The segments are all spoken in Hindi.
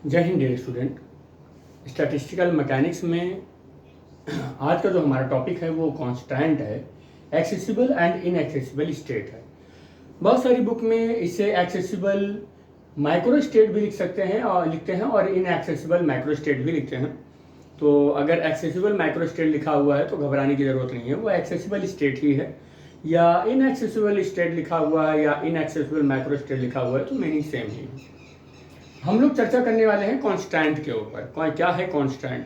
जय Hind dear student. Statistical mechanics में आज का जो हमारा टॉपिक है वो कांस्टेंट है, एक्सेसिबल एंड इनएक्सेसिबल स्टेट है। बहुत सारी बुक में इसे एक्सेसिबल माइक्रो स्टेट भी लिख सकते हैं और लिखते हैं और इनएक्सेसिबल माइक्रो स्टेट भी लिखते हैं। तो अगर एक्सेसिबल माइक्रो स्टेट लिखा हुआ है तो घबराने की ज़रूरत नहीं है, वो एक्सेसिबल स्टेट ही है। या इनएक्सेसिबल स्टेट लिखा हुआ है या इनएक्सेसिबल माइक्रो स्टेट लिखा हुआ है तो मीनिंग सेम ही है। हम लोग चर्चा करने वाले हैं कांस्टेंट के ऊपर। क्या है कांस्टेंट?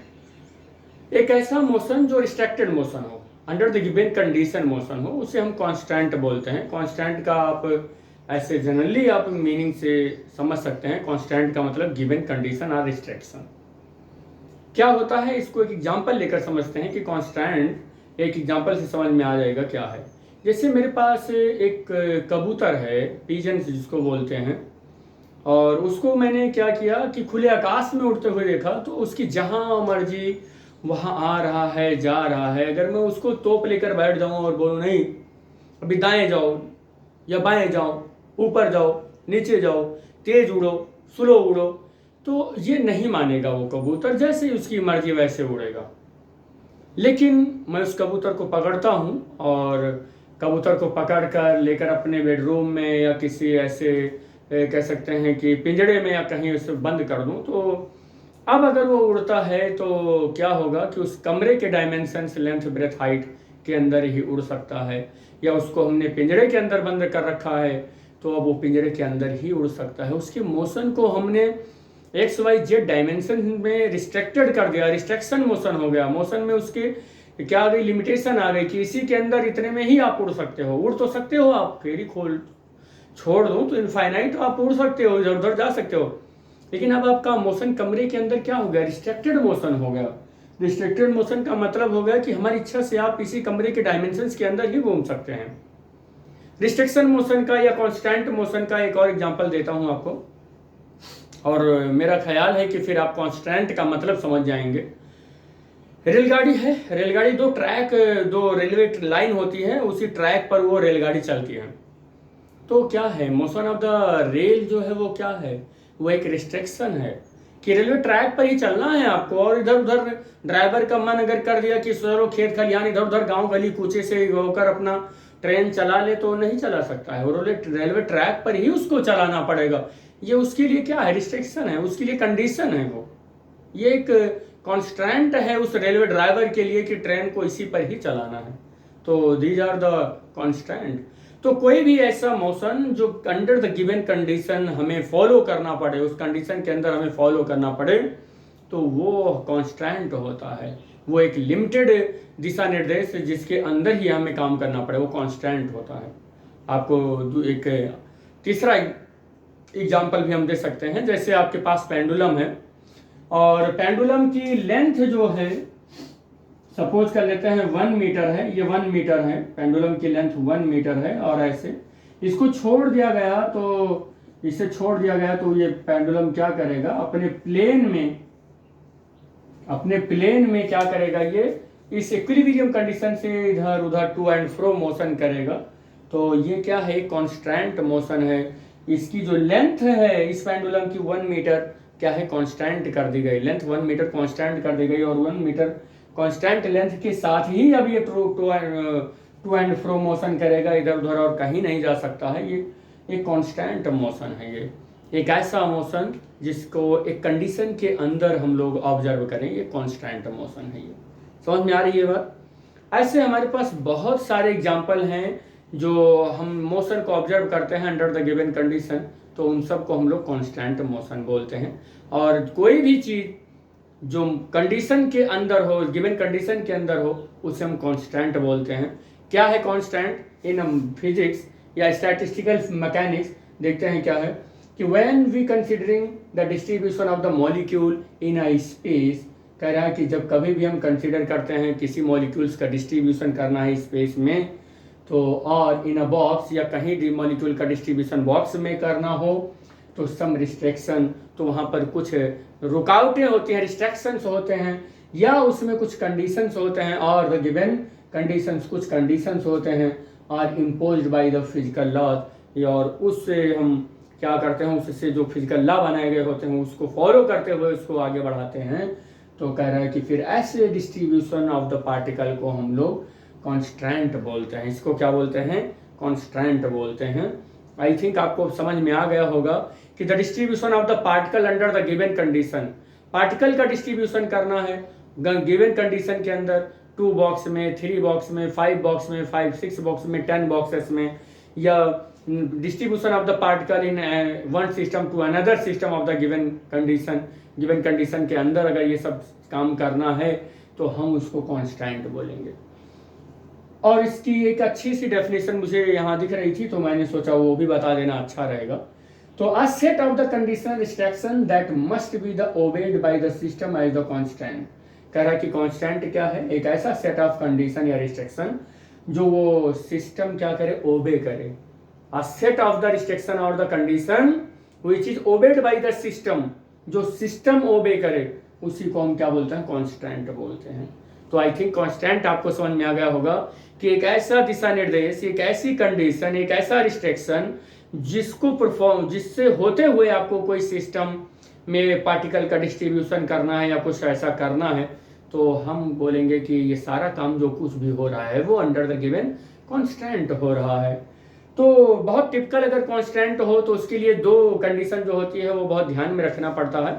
एक ऐसा मोशन जो रिस्ट्रिक्टेड मोशन हो, under the given condition motion हो, उसे हम कांस्टेंट बोलते हैं। कांस्टेंट का आप ऐसे जनरली आप मीनिंग से समझ सकते हैं। कांस्टेंट का मतलब गिवन कंडीशन और रिस्ट्रिक्शन क्या होता है, इसको एक एग्जांपल लेकर समझते हैं कि कांस्टेंट एक एग्जांपल से समझ में आ जाएगा क्या है। जैसे मेरे पास एक कबूतर है, पिजन जिसको बोलते हैं, और उसको मैंने क्या किया कि खुले आकाश में उड़ते हुए देखा तो उसकी जहाँ मर्जी वहाँ आ रहा है, जा रहा है। अगर मैं उसको तोप लेकर बैठ जाऊँ और बोलूँ नहीं अभी दाएं जाओ या बाएं जाओ, ऊपर जाओ, नीचे जाओ, तेज उड़ो, स्लो उड़ो, तो ये नहीं मानेगा वो कबूतर। जैसे ही उसकी मर्जी वैसे उड़ेगा। लेकिन मैं उस कबूतर को पकड़ता हूँ और कबूतर को पकड़ कर लेकर अपने बेडरूम में या किसी ऐसे कह सकते हैं कि पिंजड़े में या कहीं उसे बंद कर दूं, तो अब अगर वो उड़ता है तो क्या होगा कि उस कमरे के डायमेंशंस, लेंथ, ब्रेथ, हाइट के अंदर ही उड़ सकता है। या उसको हमने पिंजड़े के अंदर बंद कर रखा है तो अब वो पिंजड़े के अंदर ही उड़ सकता है। उसके मोशन को हमने एक्स वाई जेड डायमेंशन में रिस्ट्रिक्टेड कर दिया, रिस्ट्रिक्शन मोशन हो गया। मोशन में उसके क्या आ गई, लिमिटेशन आ गई कि इसी के अंदर इतने में ही आप उड़ सकते हो। उड़ तो सकते हो आप, फेरी खोल छोड़ दूं तो इनफाइनाइट आप उड़ सकते हो, इधर उधर जा सकते हो। लेकिन अब आपका मोशन कमरे के अंदर क्या हो गया, रिस्ट्रिक्टेड मोशन हो गया। रिस्ट्रिक्टेड मोशन का मतलब हो गया कि हमारी इच्छा से आप इसी कमरे के डायमेंशंस के अंदर ही घूम सकते हैं। रिस्ट्रिक्शन मोशन का या कांस्टेंट मोशन का एक और एग्जांपल देता हूं आपको, और मेरा ख्याल है कि फिर आप कांस्टेंट का मतलब समझ जाएंगे। रेलगाड़ी है, रेलगाड़ी दो रेलवे लाइन होती है, उसी ट्रैक पर वो रेलगाड़ी चलती है। तो क्या है, मोशन ऑफ द रेल जो है वो क्या है, वो एक रिस्ट्रिक्शन है कि रेलवे ट्रैक पर ही चलना है आपको। और इधर उधर ड्राइवर का मन अगर कर दिया कि चलो खेत खलिहान इधर उधर गांव गली कूचे से होकर अपना ट्रेन चला ले तो नहीं चला सकता है। वो रेलवे ट्रैक पर ही उसको चलाना पड़ेगा। ये उसके लिए क्या है, रिस्ट्रिक्शन है, उसके लिए कंडीशन है। वो ये एक कॉन्स्टेंट है उस रेलवे ड्राइवर के लिए कि ट्रेन को इसी पर ही चलाना है। तो दीज आर द कॉन्स्टेंट। तो कोई भी ऐसा मोशन जो अंडर द गिवन कंडीशन हमें फॉलो करना पड़े, उस कंडीशन के अंदर हमें फॉलो करना पड़े, तो वो कांस्टेंट होता है। वो एक लिमिटेड दिशा निर्देश जिसके अंदर ही हमें काम करना पड़े, वो कांस्टेंट होता है। आपको एक तीसरा एग्जाम्पल भी हम दे सकते हैं। जैसे आपके पास पेंडुलम है और पेंडुलम की लेंथ जो है, सपोज कर लेते हैं 1 मीटर है, ये 1 मीटर है, पेंडुलम की लेंथ 1 मीटर है। और ऐसे इसको छोड़ दिया गया तो इसे छोड़ दिया गया तो ये पेंडुलम क्या करेगा, अपने प्लेन में क्या करेगा, ये इस इक्विलिब्रियम कंडीशन से इधर उधर टू एंड फ्रो मोशन करेगा। तो ये क्या है, कांस्टेंट मोशन है। इसकी जो लेंथ है इस पेंडुलम की 1 मीटर क्या है, कांस्टेंट कर दी गई। लेंथ 1 मीटर कांस्टेंट कर दी गई और 1 मीटर कांस्टेंट लेंथ के साथ ही अब ये टू एंड फ्रो मोशन करेगा, इधर उधर और कहीं नहीं जा सकता है। ये एक कांस्टेंट मोशन है। ये एक ऐसा मोशन जिसको एक कंडीशन के अंदर हम लोग ऑब्जर्व करें, ये कांस्टेंट मोशन है। ये समझ में आ रही है बात? ऐसे हमारे पास बहुत सारे एग्जाम्पल हैं जो हम मोशन को ऑब्जर्व करते हैं अंडर द गिवन कंडीशन, तो उन सब को हम लोग कांस्टेंट मोशन बोलते हैं। और कोई भी चीज जो कंडीशन के अंदर हो, गिवन कंडीशन के अंदर हो, उसे हम कांस्टेंट बोलते हैं। क्या है कांस्टेंट? इन फिजिक्स या स्टैटिस्टिकल मैकेनिक्स देखते हैं क्या है कि when we considering the distribution of the molecule in a space, कह रहा है कि जब कभी भी हम कंसीडर करते हैं किसी मॉलिक्यूल्स का डिस्ट्रीब्यूशन करना है स्पेस में, तो और इन अ बॉक्स या कहीं भी मॉलिक्यूल का डिस्ट्रीब्यूशन बॉक्स में करना हो तो सम रिस्ट्रिक्शन, तो वहाँ पर कुछ रुकावटें होती हैं, रिस्ट्रिक्शंस होते हैं, या उसमें कुछ कंडीशंस होते हैं और द गिवन कंडीशंस, कुछ कंडीशंस होते हैं और imposed by the physical laws, और उससे हम क्या करते हैं, उससे जो फिजिकल लॉ बनाए गए होते हैं उसको फॉलो करते हुए उसको आगे बढ़ाते हैं। तो कह रहा है कि फिर ऐसे डिस्ट्रीब्यूशन ऑफ द पार्टिकल को हम लोग कॉन्स्टेंट बोलते हैं। इसको क्या बोलते हैं, कॉन्स्टेंट बोलते हैं। आई थिंक आपको समझ में आ गया होगा कि the distribution of the particle under the given condition, particle का डिस्ट्रीब्यूशन करना है गिवन कंडीशन के अंदर, 2 बॉक्स में, 3 बॉक्स में, 5 बॉक्स में, 5-6 बॉक्स में, 10 बॉक्सेस में, या distribution of the particle in one system to another system of the given condition के अंदर अगर ये सब काम करना है तो हम उसको कॉन्स्टेंट बोलेंगे। और इसकी एक अच्छी सी डेफिनेशन मुझे यहाँ दिख रही थी तो मैंने सोचा वो भी बता देना अच्छा रहेगा। तो a set of the conditional restriction that must be the obeyed by the system as the constant. कह रहा है कि कांस्टेंट क्या है, एक ऐसा सेट ऑफ कंडीशन या रिस्ट्रिक्शन जो वो सिस्टम क्या करे, ओबे करे। A set of the restriction और the condition which is obeyed by the system, जो सिस्टम ओबे करे उसी को हम क्या बोलते हैं, कांस्टेंट बोलते हैं। तो आई थिंक कांस्टेंट आपको समझ में आ गया होगा कि एक ऐसा दिशा निर्देश, एक ऐसी कंडीशन, एक ऐसा रिस्ट्रिक्शन जिससे होते हुए आपको कोई सिस्टम में पार्टिकल का डिस्ट्रीब्यूशन करना है या कुछ ऐसा करना है, तो हम बोलेंगे कि ये सारा काम जो कुछ भी हो रहा है वो अंडर द गिवन कांस्टेंट हो रहा है। तो बहुत टिपिकल अगर कांस्टेंट हो तो उसके लिए 2 कंडीशन जो होती है वो बहुत ध्यान में रखना पड़ता है।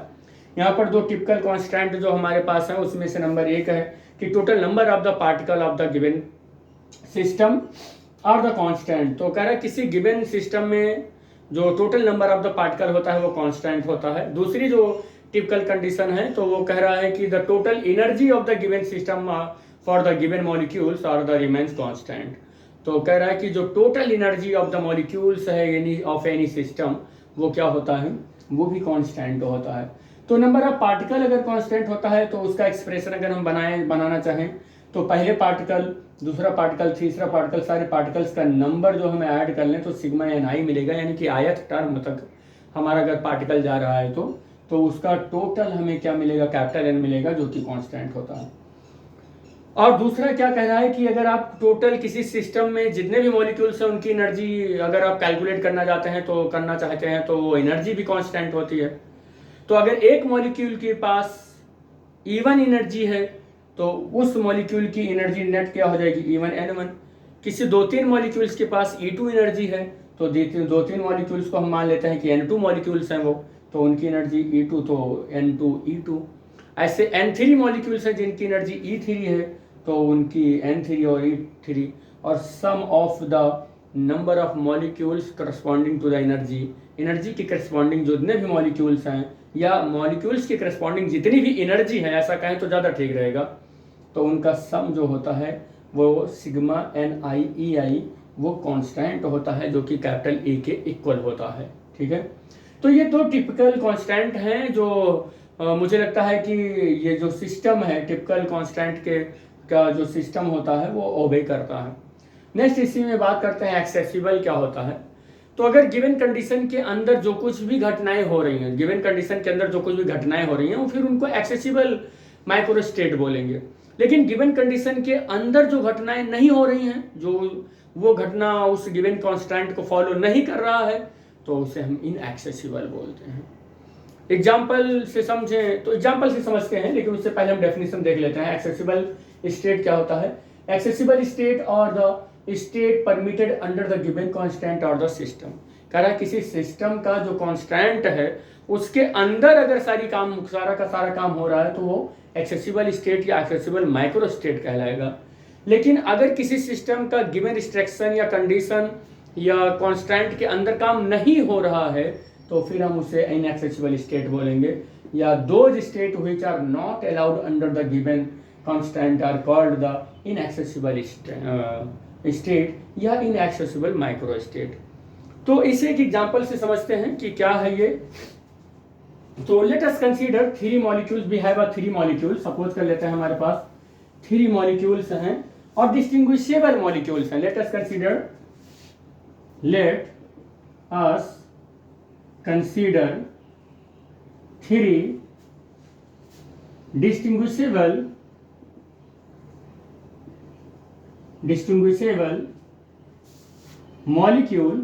यहाँ पर 2 टिपिकल कांस्टेंट जो हमारे पास है उसमें से नंबर 1 है कि total number of the particle of the given system और द कांस्टेंट। तो कह रहा है किसी गिवन सिस्टम में जो total number of the particle होता है वो कांस्टेंट होता है। दूसरी जो टिपिकल कंडीशन है तो वो कह रहा है कि the total energy of the given system for the given molecules और द रिमेन्स कांस्टेंट। तो कह रहा है कि जो total energy of the molecules है यानी ऑफ एनी सिस्टम वो क्या होता है, वो भी कांस्टेंट होता है। तो नंबर ऑफ पार्टिकल अगर कांस्टेंट होता है तो उसका एक्सप्रेशन अगर हम बनाना चाहें तो पहले पार्टिकल, दूसरा पार्टिकल, तीसरा पार्टिकल, सारे पार्टिकल्स का नंबर जो हमें ऐड कर लें तो सिग्मा एन आई मिलेगा, यानी कि आयत टर्म तक हमारा अगर पार्टिकल जा रहा है तो उसका टोटल हमें क्या मिलेगा, कैपिटल एन मिलेगा, जो कि कांस्टेंट होता है। और दूसरा क्या कह रहा है कि अगर आप टोटल किसी सिस्टम में जितने भी मॉलिक्यूल्स हैं उनकी एनर्जी अगर आप कैलकुलेट करना चाहते हैं तो वो एनर्जी भी कांस्टेंट होती है। तो अगर एक मॉलिक्यूल के पास इवन एनर्जी है तो उस मॉलिक्यूल की एनर्जी नेट क्या हो जाएगी, E1 N1। किसी 2-3 मॉलिक्यूल्स के पास E2 एनर्जी है तो 2-3 मॉलिक्यूल्स को हम मान लेते हैं कि N2 मॉलिक्यूल्स हैं वो, तो उनकी एनर्जी E2 तो N2 E2। ऐसे N3 मॉलिक्यूल्स हैं जिनकी एनर्जी E3 है तो उनकी N3 और E3, और some of the number of molecules corresponding to the energy के करस्पॉन्डिंग जितने भी मॉलिक्यूल्स हैं या मॉलिक्यूल्स के करस्पॉन्डिंग जितनी भी एनर्जी है, ऐसा कहें तो ज़्यादा ठीक रहेगा, तो उनका सम जो होता है वो सिग्मा NiEi वो कांस्टेंट होता है जो कि कैपिटल ए के इक्वल होता है। ठीक है, तो ये 2 टिपिकल कांस्टेंट हैं जो मुझे लगता है कि ये जो सिस्टम है टिपिकल कांस्टेंट के का जो सिस्टम होता है वो ओबे करता है। नेक्स्ट इसी में बात करते हैं एक्सेसिबल क्या होता है। तो अगर गिवन कंडीशन के अंदर जो कुछ भी घटनाएं हो रही हैं, गिवन कंडीशन के अंदर जो कुछ भी घटनाएं हो रही हैं वो फिर उनको एक्सेसिबल माइक्रो स्टेट बोलेंगे। लेकिन गिवन कंडीशन के अंदर जो घटनाएं नहीं हो रही हैं, जो वो घटना उस गिवन कांस्टेंट को फॉलो नहीं कर रहा है, तो उसे हम इनएक्सेसिबल बोलते हैं। एग्जाम्पल से समझें तो एग्जाम्पल से समझते हैं, लेकिन उससे पहले हम डेफिनेशन देख लेते हैं। एक्सेसिबल स्टेट क्या होता है, एक्सेसिबल स्टेट और the state permitted under the given constant और द सिस्टम। कह रहा है किसी सिस्टम का जो कांस्टेंट है उसके अंदर अगर सारा का सारा काम हो रहा है तो वो एक्सेसिबल स्टेट या एक्सेसिबल माइक्रो स्टेट कहलाएगा। लेकिन अगर किसी सिस्टम का गिवन रिस्ट्रिक्शन या कंडीशन या कांस्टेंट के अंदर काम नहीं हो रहा है तो फिर हम उसे इनएक्सेसिबल स्टेट बोलेंगे, या those state which are not allowed under the given constant are called the inaccessible state या इनएक्सेसिबल माइक्रो स्टेट। तो इसे एक एग्जांपल से समझते हैं कि क्या है ये। तो let us consider 3 molecules, we have 3 molecules, suppose कर लेते हैं हमारे पास 3 मॉलिक्यूल्स हैं और डिस्टिंग्विशेबल मॉलिक्यूल्स हैं। Let us consider 3 distinguishable molecule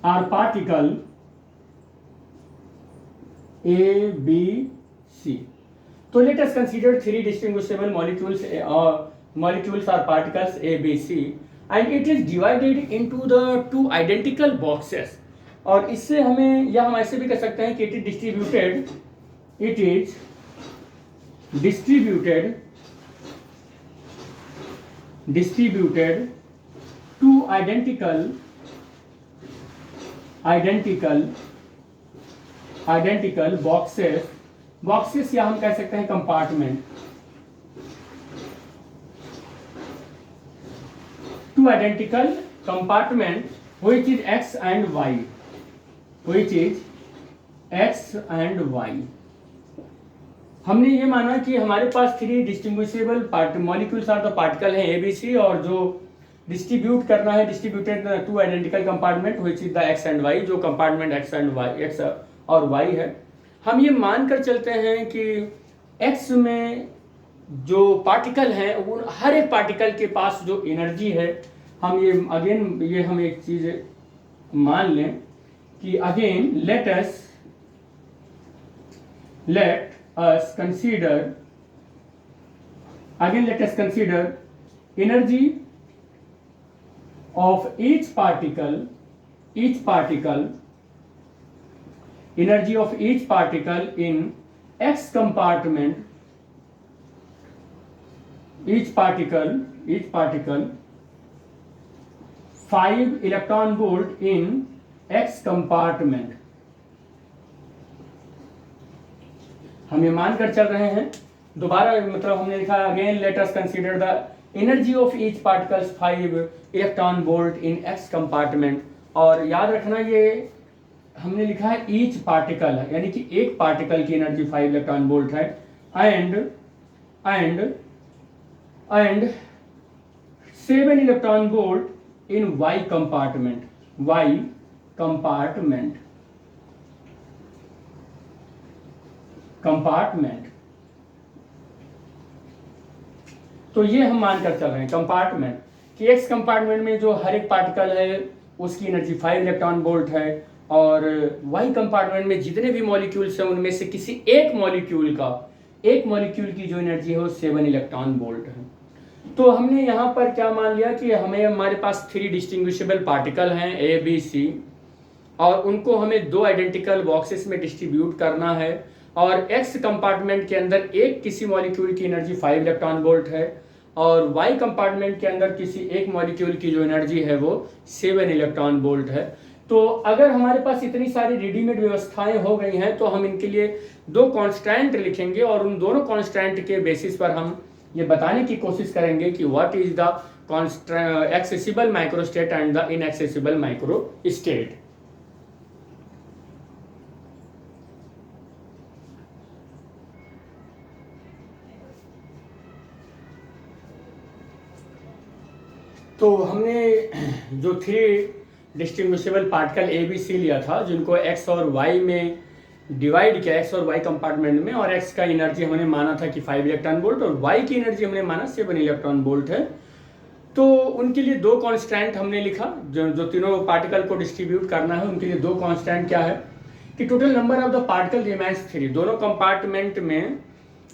are particle A, B, C. So let us consider three distinguishable molecules. Molecules are particles A, B, C, and it is divided into the two identical boxes. और इससे हमें या हम ऐसे भी कह सकते हैं कि it is distributed two identical boxes या हम कह सकते हैं compartment, two identical compartment which is X and Y. हमने ये माना कि हमारे पास three distinguishable molecules are the particle हैं ABC, और जो डिस्ट्रीब्यूट करना है distributed to identical compartment which is the X and Y, जो कंपार्टमेंट X और Y है. हम ये मानकर चलते हैं कि X में जो पार्टिकल हैं वो हर एक पार्टिकल के पास जो एनर्जी है, हम हम एक चीज मान लें कि again let us consider energy of each particle in X compartment. Each particle 5 electron volt in X compartment. हम ये मान कर चल रहे हैं, दोबारा मतलब हमने लिखा again let us consider the energy of each particles 5 electron volt in x compartment. और याद रखना ये हमने लिखा है ईच पार्टिकल है, यानी कि एक पार्टिकल की एनर्जी 5 इलेक्ट्रॉन वोल्ट है. And 7 electron volt in Y compartment. तो ये हम मानकर चल रहे हैं कंपार्टमेंट कि एक्स कंपार्टमेंट में जो हर एक पार्टिकल है उसकी एनर्जी 5 इलेक्ट्रॉन वोल्ट है, और वाई कंपार्टमेंट में जितने भी मॉलिक्यूल्स हैं उनमें से किसी एक मॉलिक्यूल की जो एनर्जी है वो 7 इलेक्ट्रॉन वोल्ट है. तो हमने यहाँ पर क्या मान लिया कि हमारे पास थ्री डिस्टिंग्विशेबल पार्टिकल हैं A, B, C, और उनको हमें दो आइडेंटिकल बॉक्सेस में डिस्ट्रीब्यूट करना है, और X कंपार्टमेंट के अंदर एक किसी मॉलिक्यूल की एनर्जी 5 इलेक्ट्रॉन वोल्ट है, और Y कंपार्टमेंट के अंदर किसी एक मॉलिक्यूल की जो एनर्जी है वो 7 इलेक्ट्रॉन वोल्ट है. तो अगर हमारे पास इतनी सारी रेडीमेड व्यवस्थाएं हो गई हैं तो हम इनके लिए दो कांस्टेंट लिखेंगे, और उन दोनों कांस्टेंट के बेसिस पर हम ये बताने की कोशिश करेंगे कि what is the accessible microstate and the inaccessible microstate. तो हमने जो three distinguishable particle A B C लिया था, जिनको एक्स और वाई में डिवाइड किया, एक्स और वाई कंपार्टमेंट में, और एक्स का एनर्जी हमने माना था कि 5 इलेक्ट्रॉन वोल्ट और वाई की एनर्जी हमने माना 7 इलेक्ट्रॉन वोल्ट है. तो उनके लिए दो कांस्टेंट हमने लिखा, जो तीनों पार्टिकल को डिस्ट्रीब्यूट करना है उनके लिए दो कांस्टेंट क्या है कि total number of the particle remains 3. दोनों कंपार्टमेंट में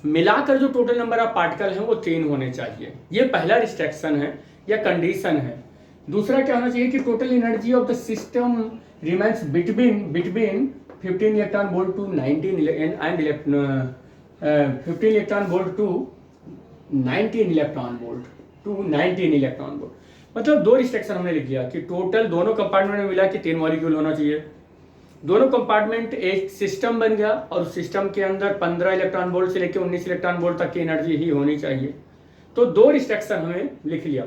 मिलाकर जो टोटल नंबर ऑफ पार्टिकल हैं वो 3 होने चाहिए. ये पहला रिस्ट्रिक्शन है या कंडीशन है. दूसरा क्या होना चाहिए कि total energy of the system remains between 15 electron volt to 19 15 electron volt to 19 electron volt. मतलब दो रिस्ट्रिक्शन हमने लिख दिया कि टोटल दोनों कंपार्टमेंट में मिला के 3 मॉलिक्यूल होना चाहिए. दोनों कंपार्टमेंट एक सिस्टम बन गया, और सिस्टम के अंदर 15 इलेक्ट्रॉन वोल्ट से लेकर 19 इलेक्ट्रॉन वोल्ट तक की एनर्जी ही होनी चाहिए. तो दो रिस्ट्रिक्शन हमें लिख लिया.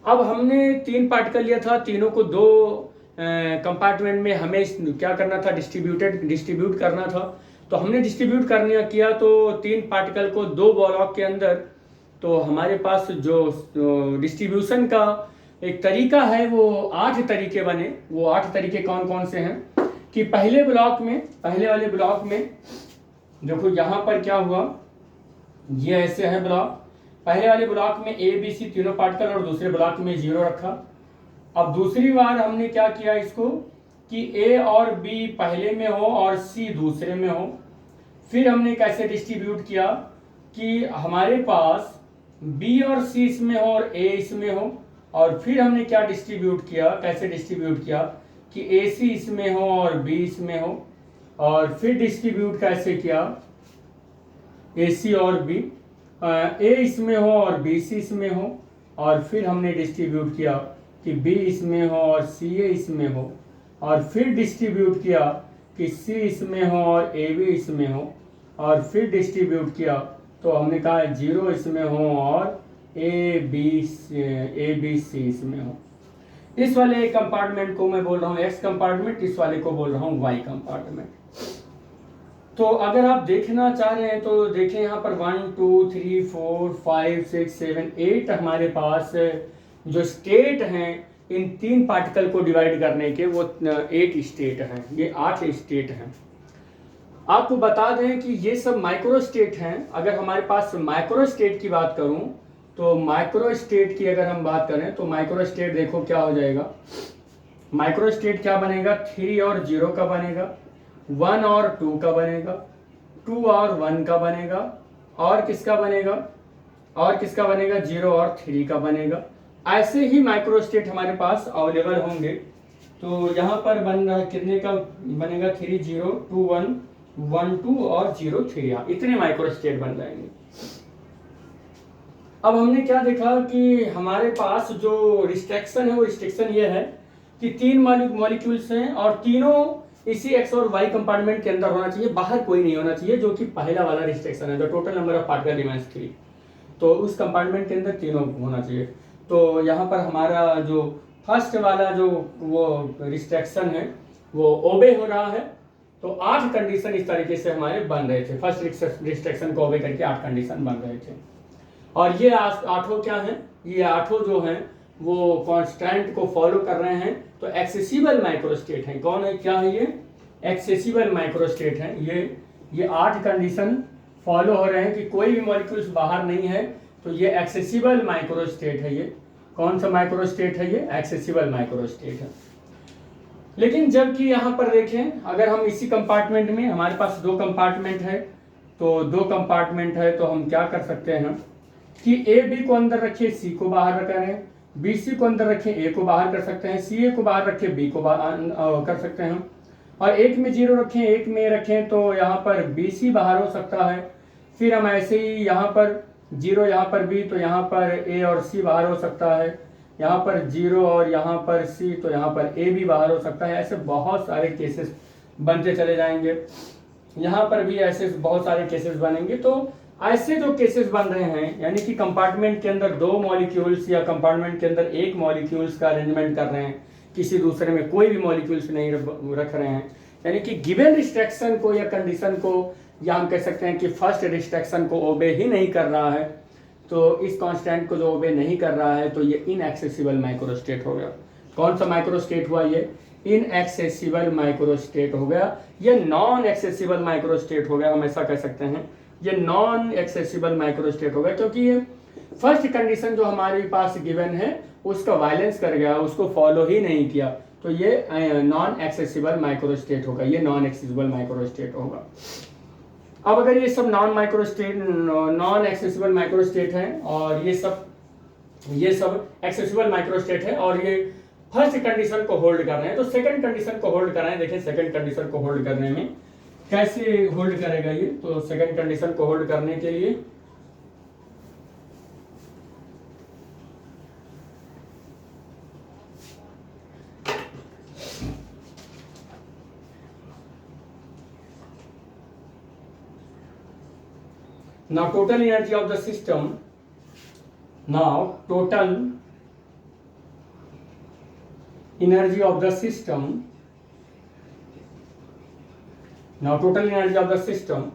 अब हमने 3 पार्टिकल लिया था, तीनों को दो कंपार्टमेंट में हमें क्या करना था, डिस्ट्रीब्यूट करना था. तो हमने डिस्ट्रीब्यूट किया तो 3 पार्टिकल को 2 ब्लॉक के अंदर. तो हमारे पास जो डिस्ट्रीब्यूशन का एक तरीका है वो 8 तरीके बने. वो 8 तरीके कौन कौन से हैं कि पहले वाले ब्लॉक में देखो यहाँ पर क्या हुआ, ये ऐसे है ब्लॉक. पहले वाले ब्लॉक में ए बी सी तीनों पार्टिकल और दूसरे ब्लॉक में 0 रखा. अब दूसरी बार हमने क्या किया, इसको कि ए और बी पहले में हो और सी दूसरे में हो। फिर हमने कैसे डिस्ट्रीब्यूट किया कि हमारे पास बी और सी इसमें हो और ए इसमें हो। और फिर हमने क्या डिस्ट्रीब्यूट किया, कैसे डिस्ट्रीब्यूट किया कि ए सी इसमें हो और बी इसमें हो। और फिर डिस्ट्रीब्यूट कैसे किया, ए सी और बी, ए इसमें हो और बी सी इसमें हो। और फिर हमने डिस्ट्रीब्यूट किया कि बी इसमें हो और सी ए इसमें हो। और फिर डिस्ट्रीब्यूट किया कि सी इसमें हो और ए बी इसमें हो। और फिर डिस्ट्रीब्यूट किया तो हमने कहा 0 इसमें हो और ए बी सी इसमें हो। इस वाले कंपार्टमेंट को मैं बोल रहा हूँ एक्स कंपार्टमेंट, इस वाले को बोल रहा हूँ वाई कंपार्टमेंट। तो अगर आप देखना चाह रहे हैं तो देखें यहाँ पर 1 2 3 4 5 6 7 8 हमारे पास जो स्टेट हैं, इन 3 पार्टिकल को डिवाइड करने के वो 8 स्टेट हैं, ये 8 स्टेट हैं। आपको बता दें कि ये सब माइक्रो स्टेट हैं। अगर हमारे पास माइक्रो स्टेट की बात करूं तो माइक्रो स्टेट की अगर हम बात करें तो माइक्रो स्टेट देखो क्या हो जाएगा। माइक्रो स्टेट क्या बनेगा, 3 और 0 का बनेगा, 1 और 2 का बनेगा, 2 और 1 का बनेगा, और किसका बनेगा, 0 और 3 का बनेगा। ऐसे ही माइक्रो स्टेट हमारे पास अवेलेबल होंगे। तो यहाँ पर बन रहा कितने का बनेगा, 3 0 2 1 1 2 और 0 3, इतने माइक्रो स्टेट बन जाएंगे। अब हमने क्या देखा कि हमारे पास जो रिस्ट्रिक्शन है वो रिस्ट्रिक्शन ये है कि 3 मॉलिक्यूल्स हैं और तीनों इसी एक्स और वाई कंपार्टमेंट के अंदर होना चाहिए, बाहर कोई नहीं होना चाहिए, जो कि पहला वाला रिस्ट्रिक्शन है, the total number of particle remains 3। तो उस कंपार्टमेंट के अंदर तीनों होना चाहिए। तो यहाँ पर हमारा जो फर्स्ट वाला जो वो रिस्ट्रिक्शन है वो ओबे हो रहा है। तो 8 कंडीशन इस तरीके से हमारे बन रहे थे, फर्स्ट रिस्ट्रिक्शन को ओबे करके 8 कंडीशन बन रहे थे। और ये 8 क्या हैं, ये 8 जो हैं वो कांस्टेंट को फॉलो कर रहे हैं। तो एक्सेसिबल माइक्रोस्टेट हैं। कौन है, क्या है ये, एक्सेसिबल माइक्रोस्टेट हैं। ये 8 कंडीशन फॉलो हो रहे हैं कि कोई भी मॉलिक्यूल्स बाहर नहीं है, तो ये एक्सेसिबल माइक्रोस्टेट है। ये कौन सा माइक्रोस्टेट है, ये एक्सेसिबल माइक्रोस्टेट है। लेकिन जबकि यहाँ पर देखें, अगर हम इसी कंपार्टमेंट में, हमारे पास 2 कंपार्टमेंट है, तो 2 कंपार्टमेंट है, तो हम क्या कर सकते हैं कि ए बी को अंदर रखिए, सी को बाहर करें, बी सी को अंदर रखें, ए को बाहर कर सकते हैं, सी ए को बाहर रखें, बी को बाहर कर सकते हैं। और एक में 0 रखें, एक में रखें, तो यहाँ पर बी सी बाहर हो सकता है। फिर हम ऐसे ही यहाँ पर 0 यहाँ पर बी, तो यहाँ पर ए और सी बाहर हो सकता है। यहाँ पर 0 और यहाँ पर सी, तो यहाँ पर ए भी बाहर हो सकता है। ऐसे बहुत सारे केसेस बनते चले जाएंगे। यहाँ पर भी ऐसे बहुत सारे केसेस बनेंगे। तो ऐसे जो केसेस बन रहे हैं, यानी कि कंपार्टमेंट के अंदर 2 मॉलिक्यूल्स या कंपार्टमेंट के अंदर 1 मॉलिक्यूल्स का अरेंजमेंट कर रहे हैं, किसी दूसरे में कोई भी मॉलिक्यूल्स नहीं रख रहे हैं, यानी कि गिवन रिस्ट्रिक्शन को या कंडीशन को, या हम कह सकते हैं कि फर्स्ट रिस्ट्रिक्शन को ओबे ही नहीं कर रहा है, तो इस कांस्टेंट को जो ओबे नहीं कर रहा है, तो ये इनएक्सेसिबल माइक्रोस्टेट हो गया। कौन सा माइक्रोस्टेट हुआ, ये इनएक्सेसिबल माइक्रोस्टेट हो गया, ये नॉन एक्सेसिबल माइक्रोस्टेट हो गया। हम ऐसा कह सकते हैं ये नॉन एक्सेसिबल माइक्रोस्टेट हो गया, क्योंकि ये फर्स्ट कंडीशन जो हमारे पास गिवन है उसका वायलेंस कर गया, उसको फॉलो ही नहीं किया, तो ये नॉन एक्सेसिबल माइक्रोस्टेट होगा, ये नॉन एक्सेसिबल माइक्रोस्टेट होगा। अब अगर ये सब नॉन एक्सेसिबल माइक्रोस्टेट है और ये सब एक्सेसिबल माइक्रोस्टेट है और ये फर्स्ट कंडीशन को होल्ड कर रहे हैं, तो सेकंड कंडीशन को होल्ड कर रहे हैं। देखिए सेकंड कंडीशन को होल्ड करने में कैसे होल्ड करेगा ये, तो सेकंड कंडीशन को होल्ड करने के लिए now total energy of the system, now total energy of the system, now total energy of the system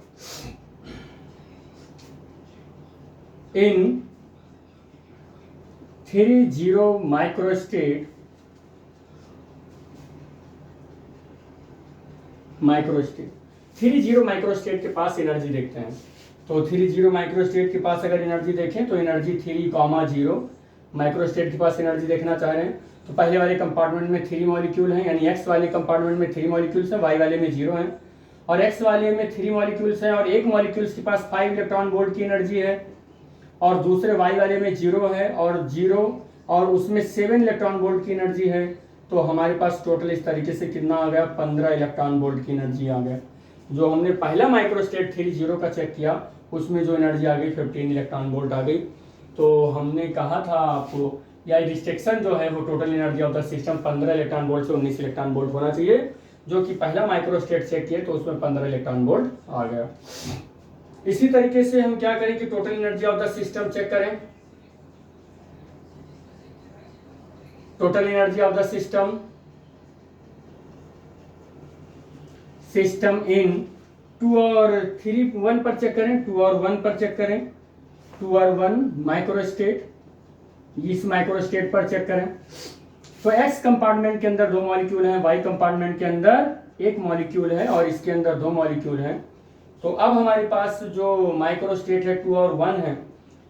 in 30 microstate microstate 30 microstate के पास एनर्जी देखते हैं। तो 30 माइक्रोस्टेट के पास अगर एनर्जी देखें तो एनर्जी 3, 0 माइक्रोस्टेट के पास एनर्जी देखना चाह रहे हैं तो पहले वाले कंपार्टमेंट में 3 मॉलिक्यूल हैं, यानी एक्स वाले कंपार्टमेंट में 3 मॉलिक्यूल्स हैं, वाई वाले में 0 हैं, और एक्स वाले में 3 मॉलिक्यूल्स हैं और एक मॉलिक्यूल्स के पास 5 इलेक्ट्रॉन वोल्ट की एनर्जी है, और दूसरे वाई वाले में 0 है और 0 और उसमें 7 इलेक्ट्रॉन वोल्ट की एनर्जी है। तो हमारे पास टोटल इस तरीके से कितना आ गया, 15 इलेक्ट्रॉन वोल्ट की एनर्जी आ गया। जो हमने पहला माइक्रोस्टेट 30 का चेक किया उसमें जो एनर्जी आ गई 15 इलेक्ट्रॉन वोल्ट आ गई। तो हमने कहा था आपको, या रिस्ट्रिक्शन जो है वो total energy of the system 15 electron volt से 19 इलेक्ट्रॉन वोल्ट होना चाहिए, जो कि पहला माइक्रोस्टेट चेक किया तो उसमें 15 इलेक्ट्रॉन वोल्ट आ गया। इसी तरीके से हम क्या करें कि total energy of the system check करें। Total energy of the system in 2 और 3 1 पर चेक करें, 2 और 1 पर चेक करें, 2 और 1 माइक्रोस्टेट, इस माइक्रोस्टेट पर चेक करें। तो एक्स कंपार्टमेंट के अंदर 2 मॉलिक्यूल हैं, वाई कंपार्टमेंट के अंदर 1 मॉलिक्यूल है और इसके अंदर 2 मॉलिक्यूल हैं। तो अब हमारे पास जो माइक्रोस्टेट है 2 और 1 है,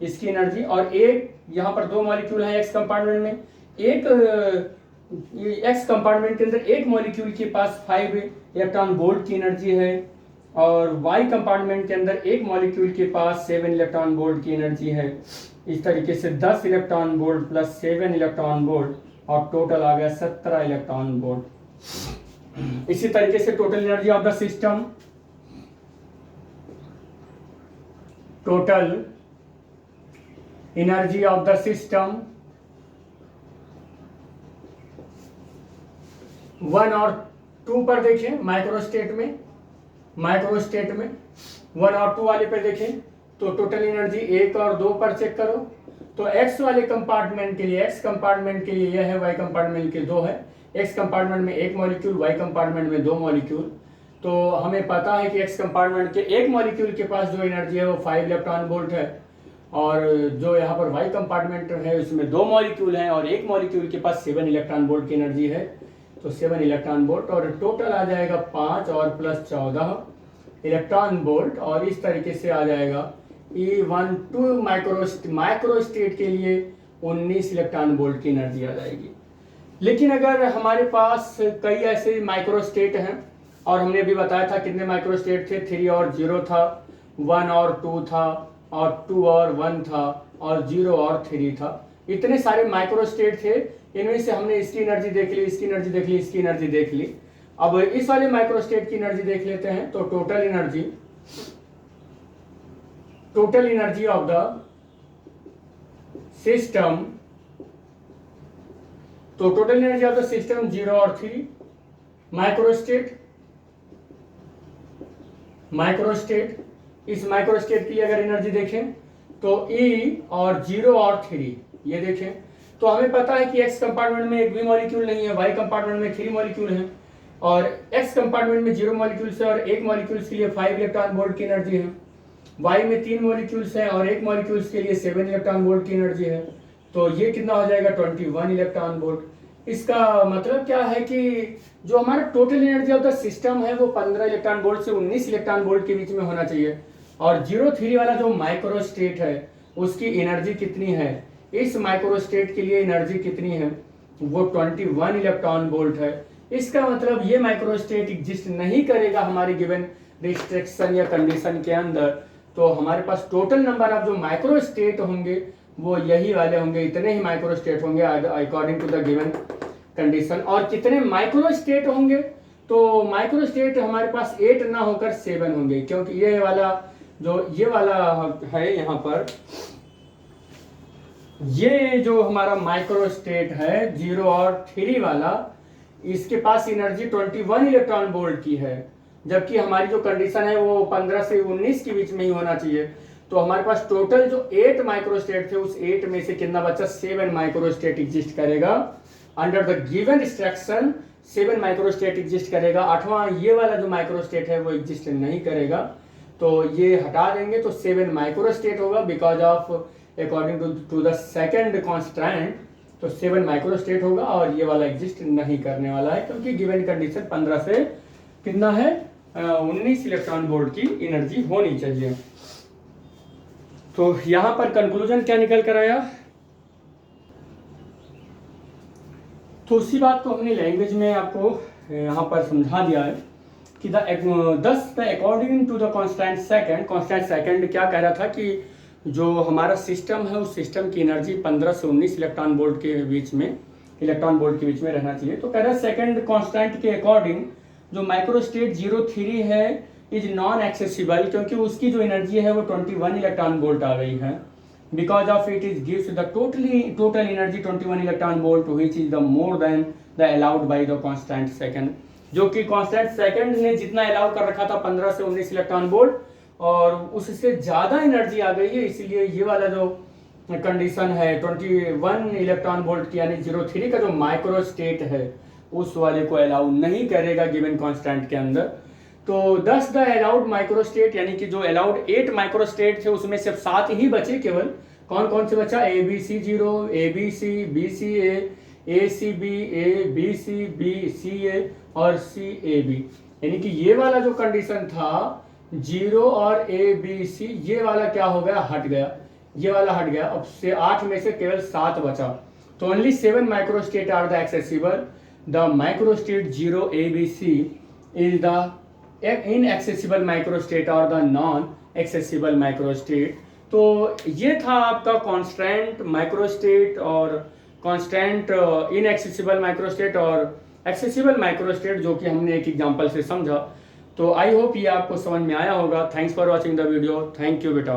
इसकी एनर्जी, और एक यहाँ पर 2 मॉलिक्यूल हैं एक्स कंपार्टमेंट में, एक एक्स कंपार्टमेंट के अंदर एक मॉलिक्यूल के पास 5 इलेक्ट्रॉन वोल्ट की एनर्जी है, और वाई कंपार्टमेंट के अंदर एक मॉलिक्यूल के पास 7 इलेक्ट्रॉन वोल्ट की एनर्जी है। इस तरीके से 10 electron volt plus 7 electron volt और टोटल आ गया 17 इलेक्ट्रॉन वोल्ट। इसी तरीके से total energy of the system, total energy of the system 1 और 2 पर देखें, माइक्रोस्टेट में 1 और 2 वाले पे देखें तो टोटल एनर्जी 1 और 2 पर चेक करो। तो एक्स वाले कंपार्टमेंट के लिए, एक्स कंपार्टमेंट के लिए यह है, वाई कंपार्टमेंट के 2 है, एक्स कंपार्टमेंट में 1 मॉलिक्यूल, वाई कंपार्टमेंट में 2 मॉलिक्यूल। तो हमें पता है कि एक्स कंपार्टमेंट के एक मॉलिक्यूल के पास जो एनर्जी है वो 5 इलेक्ट्रॉन वोल्ट है, और जो यहाँ पर वाई कंपार्टमेंट है उसमें 2 मॉलिक्यूल हैं और एक मॉलिक्यूल के पास 7 इलेक्ट्रॉन वोल्ट की एनर्जी है, तो 7 इलेक्ट्रॉन वोल्ट, और टोटल आ जाएगा 5 और प्लस 14 इलेक्ट्रॉन वोल्ट, और इस तरीके से आ जाएगा E12 माइक्रोस्टेट के लिए 19 इलेक्ट्रॉन वोल्ट की एनर्जी आ जाएगी। लेकिन अगर हमारे पास कई ऐसे माइक्रोस्टेट हैं, और हमने अभी बताया था कितने माइक्रोस्टेट थे, 3 और 0 था, 1 और 2 था, और 2 और 1 था, और 0 और 3 था, इतने सारे माइक्रोस्टेट थे। इनमें से हमने इसकी एनर्जी देख ली, इसकी एनर्जी देख ली, इसकी एनर्जी देख ली। अब इस वाले माइक्रोस्टेट की एनर्जी देख लेते हैं। तो total energy of the system, तो total energy of the system 0 और 3 माइक्रोस्टेट, इस माइक्रोस्टेट की अगर एनर्जी देखें तो E और 0 और 3 ये देखें, तो हमें पता है कि एक्स कंपार्टमेंट में एक भी मॉलिक्यूल नहीं है, वाई कंपार्टमेंट में 3 मॉलिक्यूल हैं, और एक्स कंपार्टमेंट में 0 मॉलिक्यूल्स है और एक मॉलिक्यूल्स के लिए 5 इलेक्ट्रॉन वोल्ट की एनर्जी है, वाई में 3 मॉलिक्यूल्स हैं और एक मॉलिक्यूल्स के लिए 7 इलेक्ट्रॉन वोल्ट की एनर्जी है। तो ये कितना हो जाएगा, 21 इलेक्ट्रॉन वोल्ट। इसका मतलब क्या है कि जो हमारा total energy of the system है वो 15 इलेक्ट्रॉन वोल्ट से 19 इलेक्ट्रॉन वोल्ट के बीच में होना चाहिए, और 0-3 वाला जो माइक्रोस्टेट है उसकी एनर्जी कितनी है, इस माइक्रोस्टेट के लिए एनर्जी कितनी है, वो 21 इलेक्ट्रॉन वोल्ट है। इसका मतलब ये माइक्रोस्टेट एग्जिस्ट नहीं करेगा हमारे गिवन रिस्ट्रिक्शन या कंडीशन के अंदर। तो हमारे पास टोटल नंबर ऑफ जो माइक्रोस्टेट होंगे वो यही वाले होंगे, इतने ही माइक्रोस्टेट होंगे according to the given condition. और कितने माइक्रोस्टेट होंगे, तो माइक्रोस्टेट हमारे पास 8 ना होकर 7 होंगे, क्योंकि ये वाला है यहाँ पर, ये जो हमारा माइक्रोस्टेट है 0 और 3 वाला, इसके पास एनर्जी 21 इलेक्ट्रॉन वोल्ट की है, जबकि हमारी जो कंडीशन है वो 15 से 19 के बीच में ही होना चाहिए। तो हमारे पास टोटल जो 8 माइक्रोस्टेट थे उस 8 में से कितना बचा, 7 माइक्रोस्टेट एग्जिस्ट करेगा under the given restriction, 7 microstate exist करेगा। 8वां ये वाला जो माइक्रोस्टेट है वो एग्जिस्ट नहीं करेगा, तो ये हटा देंगे, तो 7 माइक्रोस्टेट होगा because of according to the second constant, तो 7 माइक्रोस्टेट होगा, और ये वाला एग्जिस्ट नहीं करने वाला है क्योंकि गिवन कंडीशन 15 से कितना है 19 इलेक्ट्रॉन वोल्ट की एनर्जी होनी चाहिए। तो यहां पर कंक्लूजन क्या निकल कर आया, तो उसी बात को हमने लैंग्वेज में आपको यहाँ पर समझा दिया है कि the according to the constant second क्या कह रहा था कि जो हमारा सिस्टम है उस सिस्टम की एनर्जी 15 से 19 इलेक्ट्रॉन वोल्ट के बीच में रहना चाहिए। तो कह रहा है सेकंड कांस्टेंट के अकॉर्डिंग जो माइक्रोस्टेट 03 है इज नॉन एक्सेसिबल, क्योंकि उसकी जो एनर्जी है वो 21 इलेक्ट्रॉन वोल्ट आ गई है। Because of it is gives the total energy 21 electron volt which is the more than the allowed by the constant second, जो कि कांस्टेंट सेकंड ने जितना अलाउ कर रखा था 15 से 19 इलेक्ट्रॉन वोल्ट और उससे ज़्यादा एनर्जी आ गई है, इसीलिए ये वाला जो कंडीशन है 21 इलेक्ट्रॉन वोल्ट की यानी 03 का जो माइक्रो स्टेट है उस वाले को अलाउ नहीं करेगा गिवन कांस्टेंट के अंदर। तो 10 द अलाउड माइक्रो स्टेट यानी कि जो अलाउड 8 माइक्रो स्टेट थे उसमें सिर्फ 7 ही बचे केवल। कौन कौन से बचा? ABC0, ABC, BCA, ACB, ABC, BCA और CAB, यानी कि ये वाला जो कंडीशन था 0 और ABC ये वाला क्या हो गया? हट गया, ये वाला हट गया। अब से 8 में से केवल 7 बचा। तो only 7 microstate are the accessible. The microstate 0 ABC is the inaccessible microstate और द नॉन एक्सेसिबल माइक्रोस्टेट। तो ये था आपका कांस्टेंट माइक्रोस्टेट और कांस्टेंट इनएक्सेसिबल माइक्रोस्टेट और एक्सेसिबल माइक्रोस्टेट, जो कि हमने एक एग्जांपल से समझा। तो आई होप ये आपको समझ में आया होगा। Thanks for watching the video. Thank you बेटा।